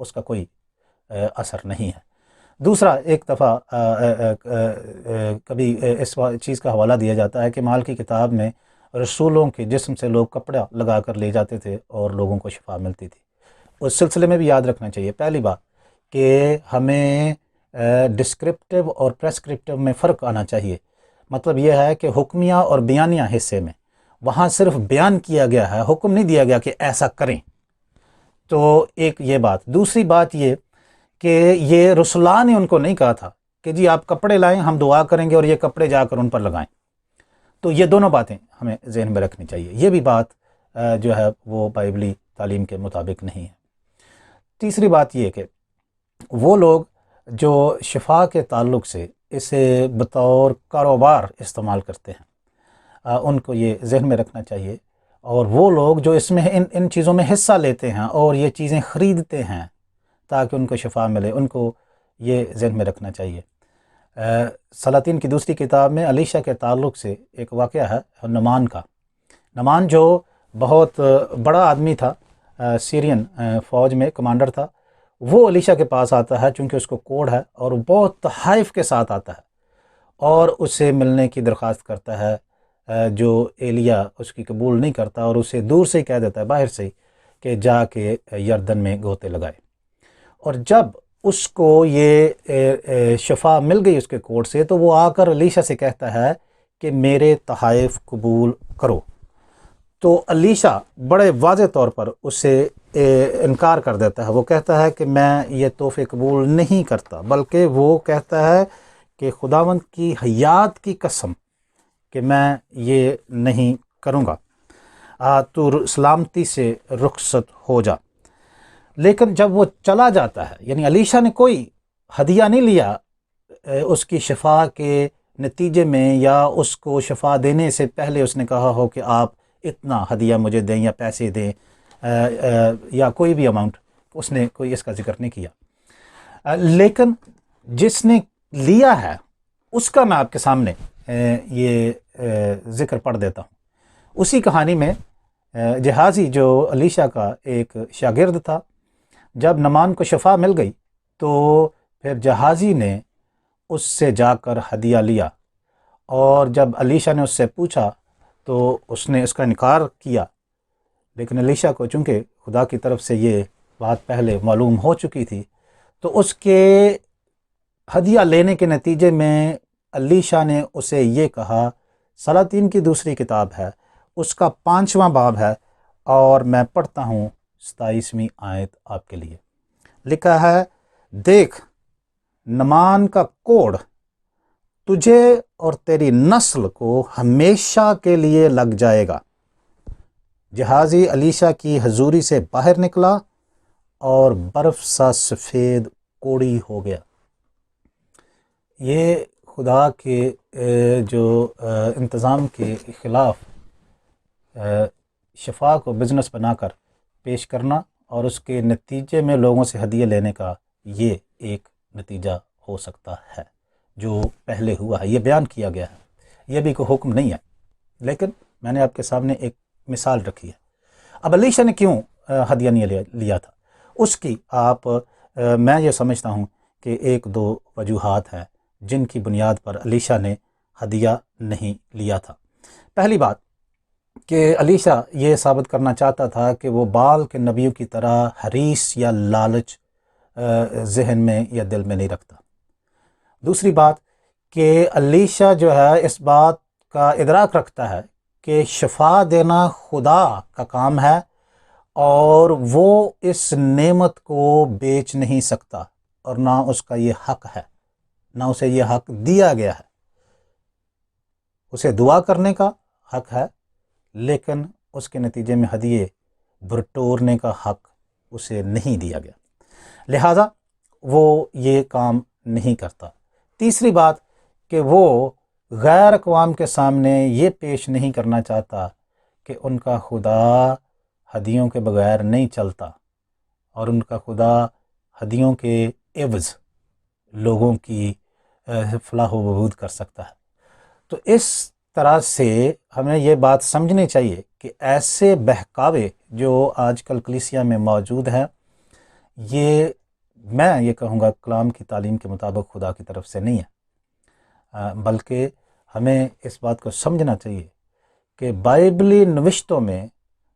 اس کا کوئی اثر نہیں ہے۔ دوسرا، ایک دفعہ کبھی اس چیز کا حوالہ دیا جاتا ہے کہ مال کی کتاب میں رسولوں کے جسم سے لوگ کپڑا لگا کر لے جاتے تھے اور لوگوں کو شفا ملتی تھی۔ اس سلسلے میں بھی یاد رکھنا چاہیے، پہلی بات کہ ہمیں ڈسکرپٹیو اور پریسکرپٹیو میں فرق آنا چاہیے۔ مطلب یہ ہے کہ حکمیہ اور بیانیہ حصے میں وہاں صرف بیان کیا گیا ہے، حکم نہیں دیا گیا کہ ایسا کریں۔ تو ایک یہ بات۔ دوسری بات یہ کہ یہ رسولان نے ان کو نہیں کہا تھا کہ جی آپ کپڑے لائیں، ہم دعا کریں گے اور یہ کپڑے جا کر ان پر لگائیں۔ تو یہ دونوں باتیں ہمیں ذہن میں رکھنی چاہیے، یہ بھی بات جو ہے وہ بائبلی تعلیم کے مطابق نہیں ہے۔ تیسری بات یہ کہ وہ لوگ جو شفا کے تعلق سے اسے بطور کاروبار استعمال کرتے ہیں، ان کو یہ ذہن میں رکھنا چاہیے، اور وہ لوگ جو اس میں ان چیزوں میں حصہ لیتے ہیں اور یہ چیزیں خریدتے ہیں تاکہ ان کو شفا ملے، ان کو یہ ذہن میں رکھنا چاہیے۔ سلاطین کی دوسری کتاب میں الیشا کے تعلق سے ایک واقعہ ہے نعمان کا۔ نعمان جو بہت بڑا آدمی تھا، سیرین فوج میں کمانڈر تھا، وہ الیشا کے پاس آتا ہے چونکہ اس کو کوڑ ہے، اور بہت تحائف کے ساتھ آتا ہے اور اسے ملنے کی درخواست کرتا ہے، جو ایلیا اس کی قبول نہیں کرتا اور اسے دور سے ہی کہہ دیتا ہے، باہر سے ہی، کہ جا کے یردن میں گوتے لگائے۔ اور جب اس کو یہ شفا مل گئی اس کے کوڑ سے، تو وہ آ کر الیشا سے کہتا ہے کہ میرے تحائف قبول کرو۔ تو الیشا بڑے واضح طور پر اسے انکار کر دیتا ہے، وہ کہتا ہے کہ میں یہ تحفے قبول نہیں کرتا، بلکہ وہ کہتا ہے کہ خداوند کی حیات کی قسم کہ میں یہ نہیں کروں گا، تو سلامتی سے رخصت ہو جا۔ لیکن جب وہ چلا جاتا ہے، یعنی الیشا نے کوئی ہدیہ نہیں لیا اس کی شفا کے نتیجے میں، یا اس کو شفا دینے سے پہلے اس نے کہا ہو کہ آپ اتنا ہدیہ مجھے دیں یا پیسے دیں یا کوئی بھی اماؤنٹ، اس نے کوئی اس کا ذکر نہیں کیا۔ لیکن جس نے لیا ہے اس کا میں آپ کے سامنے یہ ذکر پڑھ دیتا ہوں۔ اسی کہانی میں جہازی جو الیشا کا ایک شاگرد تھا، جب نعمان کو شفا مل گئی تو پھر جہازی نے اس سے جا کر ہدیہ لیا، اور جب الیشا نے اس سے پوچھا تو اس نے اس کا انکار کیا، لیکن الیشا کو چونکہ خدا کی طرف سے یہ بات پہلے معلوم ہو چکی تھی، تو اس کے ہدیہ لینے کے نتیجے میں الیشا نے اسے یہ کہا، سلاطین کی دوسری کتاب ہے، اس کا 5واں باب ہے، اور میں پڑھتا ہوں 27ویں آیت آپ کے لیے۔ لکھا ہے، دیکھ نعمان کا کوڑ تجھے اور تیری نسل کو ہمیشہ کے لیے لگ جائے گا۔ جہازی الیشا کی حضوری سے باہر نکلا اور برف سا سفید کوڑی ہو گیا۔ یہ خدا کے جو انتظام کے خلاف شفا کو بزنس بنا کر پیش کرنا اور اس کے نتیجے میں لوگوں سے ہدیے لینے کا یہ ایک نتیجہ ہو سکتا ہے جو پہلے ہوا ہے، یہ بیان کیا گیا ہے، یہ بھی کوئی حکم نہیں ہے، لیکن میں نے آپ کے سامنے ایک مثال رکھی ہے۔ اب الیشا نے کیوں ہدیہ نہیں لیا تھا، اس کی میں یہ سمجھتا ہوں کہ 1-2 وجوہات ہیں جن کی بنیاد پر الیشا نے ہدیہ نہیں لیا تھا۔ پہلی بات کہ الیشا یہ ثابت کرنا چاہتا تھا کہ وہ بال کے نبیوں کی طرح حریص یا لالچ ذہن میں یا دل میں نہیں رکھتا۔ دوسری بات کہ الیشا جو ہے اس بات کا ادراک رکھتا ہے کہ شفا دینا خدا کا کام ہے، اور وہ اس نعمت کو بیچ نہیں سکتا، اور نہ اس کا یہ حق ہے، نہ اسے یہ حق دیا گیا ہے۔ اسے دعا کرنے کا حق ہے، لیکن اس کے نتیجے میں ہدیے بٹورنے کا حق اسے نہیں دیا گیا، لہذا وہ یہ کام نہیں کرتا۔ تیسری بات کہ وہ غیر اقوام کے سامنے یہ پیش نہیں کرنا چاہتا کہ ان کا خدا ہدیوں کے بغیر نہیں چلتا، اور ان کا خدا ہدیوں کے عوض لوگوں کی فلاح و بہبود کر سکتا ہے۔ تو اس طرح سے ہمیں یہ بات سمجھنی چاہیے کہ ایسے بہکاوے جو آج کل کلیسیا میں موجود ہیں، یہ میں یہ کہوں گا کلام کی تعلیم کے مطابق خدا کی طرف سے نہیں ہے، بلکہ ہمیں اس بات کو سمجھنا چاہیے کہ بائبلی نوشتوں میں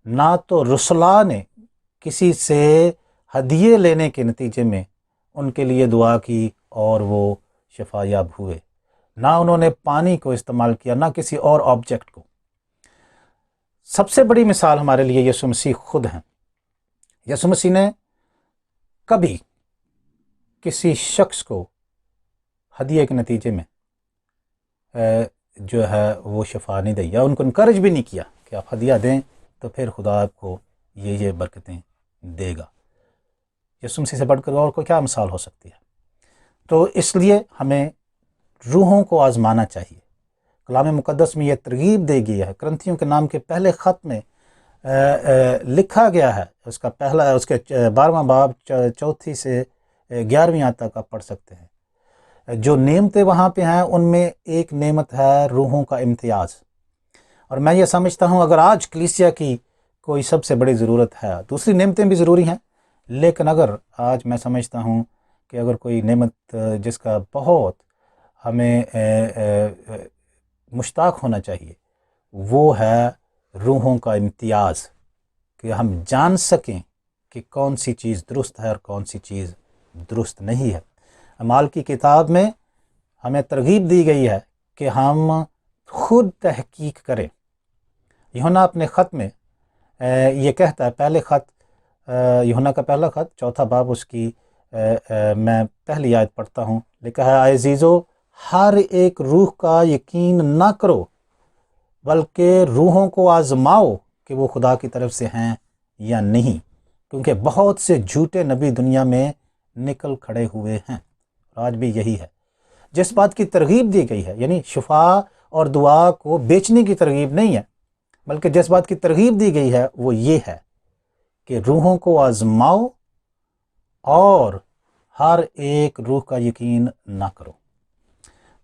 نہ تو رسلا نے کسی سے ہدیے لینے کے نتیجے میں ان کے لیے دعا کی اور وہ شفا یاب ہوئے، نہ انہوں نے پانی کو استعمال کیا، نہ کسی اور آبجیکٹ کو۔ سب سے بڑی مثال ہمارے لیے یسوع مسیح خود ہیں۔ یسوع مسیح نے کبھی کسی شخص کو ہدیے کے نتیجے میں جو ہے وہ شفا نہیں دی، یا ان کو انکریج بھی نہیں کیا کہ آپ ہدیہ دیں تو پھر خدا آپ کو یہ برکتیں دے گا۔ یسوع مسیح سے بڑھ کر اور کو کیا مثال ہو سکتی ہے؟ تو اس لیے ہمیں روحوں کو آزمانا چاہیے۔ کلام مقدس میں یہ ترغیب دی گئی ہے، کرنتھیوں کے نام کے پہلے خط میں لکھا گیا ہے، اس کے 12واں باب 4 سے 11 آیت تک آپ پڑھ سکتے ہیں۔ جو نعمتیں وہاں پہ ہیں ان میں ایک نعمت ہے روحوں کا امتیاز، اور میں یہ سمجھتا ہوں اگر آج کلیسیا کی کوئی سب سے بڑی ضرورت ہے، دوسری نعمتیں بھی ضروری ہیں، لیکن اگر آج میں سمجھتا ہوں کہ اگر کوئی نعمت جس کا بہت ہمیں مشتاق ہونا چاہیے، وہ ہے روحوں کا امتیاز، کہ ہم جان سکیں کہ کون سی چیز درست ہے اور کون سی چیز درست نہیں ہے۔ اعمال کی کتاب میں ہمیں ترغیب دی گئی ہے کہ ہم خود تحقیق کریں۔ یوحنا اپنے خط میں یہ کہتا ہے، پہلے خط یوحنا کا پہلا خط 4 باب اس کی میں پہلی آیت پڑھتا ہوں، لکھا ہے، اے عزیزو، ہر ایک روح کا یقین نہ کرو بلکہ روحوں کو آزماؤ کہ وہ خدا کی طرف سے ہیں یا نہیں، کیونکہ بہت سے جھوٹے نبی دنیا میں نکل کھڑے ہوئے ہیں۔ آج بھی یہی ہے جس بات کی ترغیب دی گئی ہے، یعنی شفا اور دعا کو بیچنے کی ترغیب نہیں ہے، بلکہ جس بات کی ترغیب دی گئی ہے وہ یہ ہے کہ روحوں کو آزماؤ اور ہر ایک روح کا یقین نہ کرو۔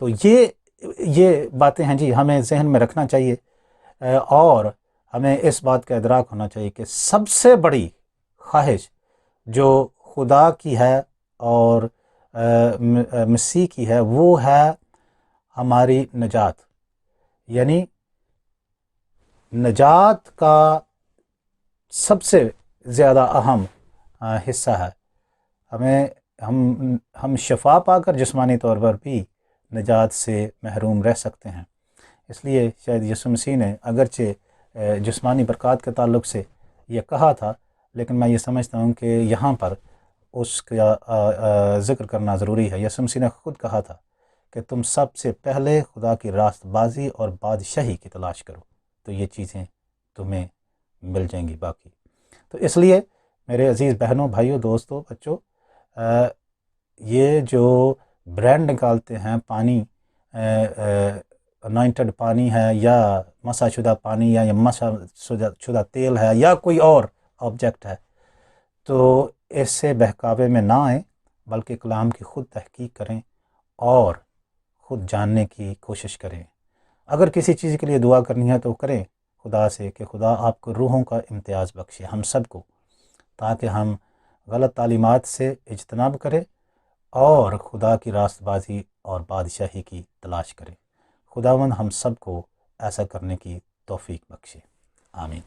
تو یہ باتیں ہیں جی، ہمیں ذہن میں رکھنا چاہیے، اور ہمیں اس بات کا ادراک ہونا چاہیے کہ سب سے بڑی خواہش جو خدا کی ہے اور مسیح کی ہے وہ ہے ہماری نجات، یعنی نجات کا سب سے زیادہ اہم حصہ ہے۔ ہم شفا پا کر جسمانی طور پر بھی نجات سے محروم رہ سکتے ہیں۔ اس لیے شاید یسوع مسیح نے اگرچہ جسمانی برکات کے تعلق سے یہ کہا تھا، لیکن میں یہ سمجھتا ہوں کہ یہاں پر اس کا ذکر کرنا ضروری ہے۔ یسوع مسیح نے خود کہا تھا کہ تم سب سے پہلے خدا کی راست بازی اور بادشاہی کی تلاش کرو تو یہ چیزیں تمہیں مل جائیں گی باقی۔ تو اس لیے میرے عزیز بہنوں، بھائیوں، دوستوں، بچوں، یہ جو برانڈ نکالتے ہیں پانی، انائنٹڈ پانی ہے یا مسح شدہ پانی یا مسح شدہ تیل ہے یا کوئی اور آبجیکٹ ہے، تو اس سے بہکاوے میں نہ آئیں، بلکہ کلام کی خود تحقیق کریں اور خود جاننے کی کوشش کریں۔ اگر کسی چیز کے لیے دعا کرنی ہے تو کریں خدا سے کہ خدا آپ کو روحوں کا امتیاز بخشے، ہم سب کو، تاکہ ہم غلط تعلیمات سے اجتناب کریں اور خدا کی راست بازی اور بادشاہی کی تلاش کریں۔ خداوند ہم سب کو ایسا کرنے کی توفیق بخشے، آمین۔